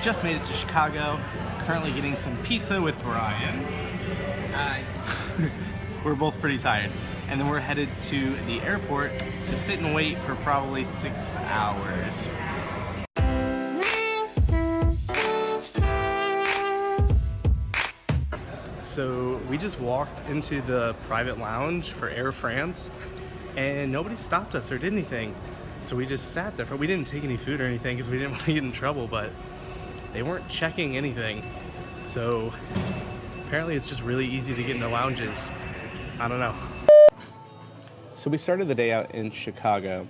just made it to Chicago. Currently getting some pizza with Brian. Hi. We're both pretty tired. And then we're headed to the airport to sit and wait for probably 6 hours. So we just walked into the private lounge for Air France and nobody stopped us or did anything. So we just sat there. We didn't take any food or anything because we didn't want to get in trouble, but they weren't checking anything. So apparently it's just really easy to get into lounges. I don't know. So we started the day out in Chicago,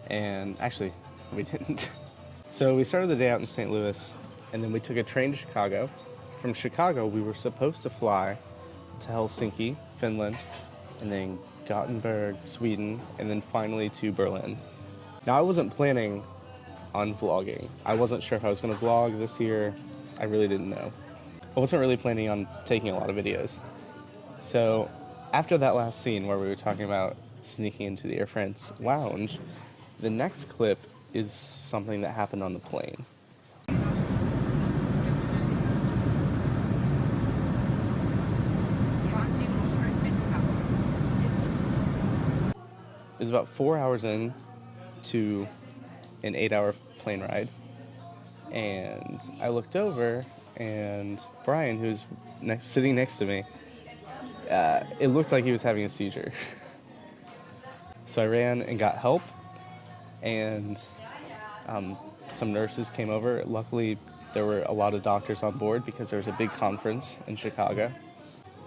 and actually we didn't. So we started the day out in St. Louis, and then we took a train to Chicago. From Chicago, we were supposed to fly to Helsinki, Finland, and then Gothenburg, Sweden, and then finally to Berlin. Now, I wasn't planning on vlogging. I wasn't sure if I was going to vlog this year. I really didn't know. I wasn't really planning on taking a lot of videos. So after that last scene where we were talking about sneaking into the Air France lounge, the next clip is something that happened on the plane. It was about 4 hours in to an 8-hour plane ride, and I looked over, and Brian, who's sitting next to me, it looked like he was having a seizure. So I ran and got help, and some nurses came over. Luckily, there were a lot of doctors on board because there was a big conference in Chicago,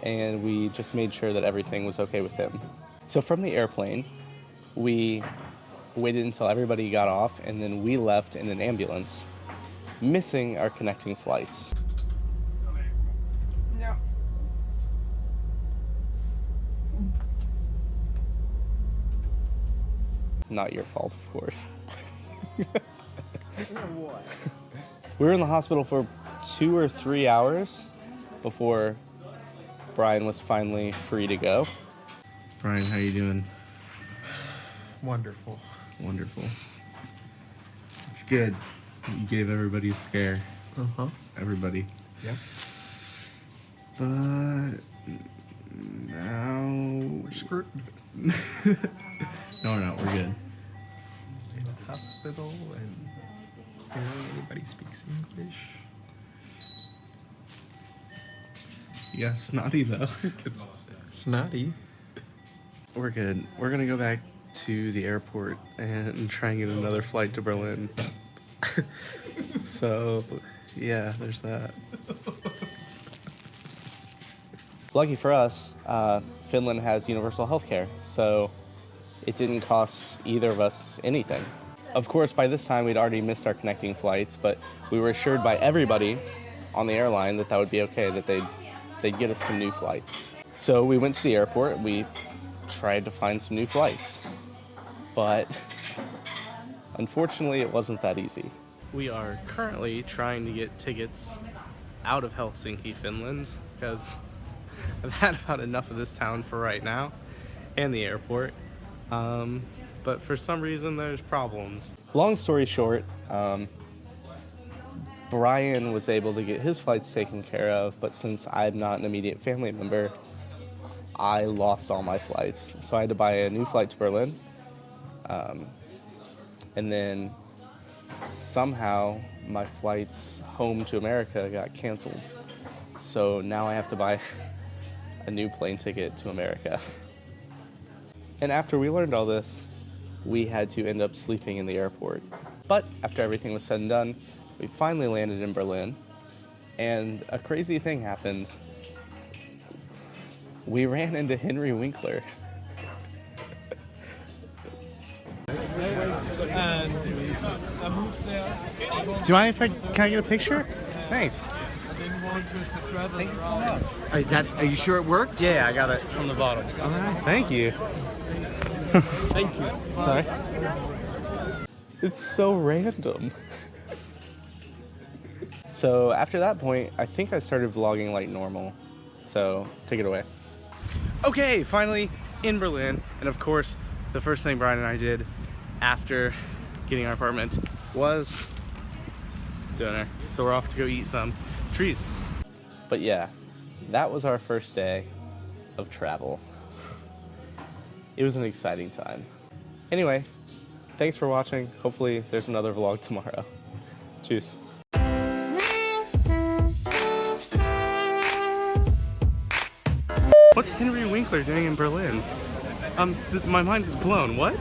and we just made sure that everything was okay with him. So from the airplane, we waited until everybody got off, and then we left in an ambulance, missing our connecting flights. No. Not your fault, of course. What? We were in the hospital for 2 or 3 hours before Brian was finally free to go. Brian, how you doing? Wonderful. Wonderful. It's good. You gave everybody a scare. Uh-huh. Everybody. Yep. But now We're screwed. No, we're not. We're good. In a hospital and barely anybody speaks English. Yeah, snotty though. It's snotty. We're good. We're gonna go back to the airport and try and get another flight to Berlin. So, yeah, there's that. Lucky for us, Finland has universal healthcare, so it didn't cost either of us anything. Of course, by this time, we'd already missed our connecting flights, but we were assured by everybody on the airline that that would be okay, that they'd get us some new flights. So we went to the airport, we tried to find some new flights, but unfortunately, it wasn't that easy. We are currently trying to get tickets out of Helsinki, Finland, because I've had about enough of this town for right now, and the airport. But for some reason, there's problems. Long story short, Brian was able to get his flights taken care of, but since I'm not an immediate family member, I lost all my flights. So I had to buy a new flight to Berlin. And then somehow my flights home to America got canceled. So now I have to buy a new plane ticket to America. And after we learned all this, we had to end up sleeping in the airport. But after everything was said and done, we finally landed in Berlin. And a crazy thing happened. We ran into Henry Winkler. Do you mind if can I get a picture? Thanks. Thank you so much. Are you sure it worked? Yeah, I got it from the bottom. All right. Thank you. Thank you. Sorry. It's so random. So after that point, I think I started vlogging like normal. So take it away. Okay, finally in Berlin. And of course, the first thing Brian and I did after getting our apartment was dinner. So we're off to go eat some trees. But yeah, that was our first day of travel. It was an exciting time. Anyway, thanks for watching. Hopefully there's another vlog tomorrow. Cheers. What's Henry Winkler doing in Berlin? My mind is blown. What?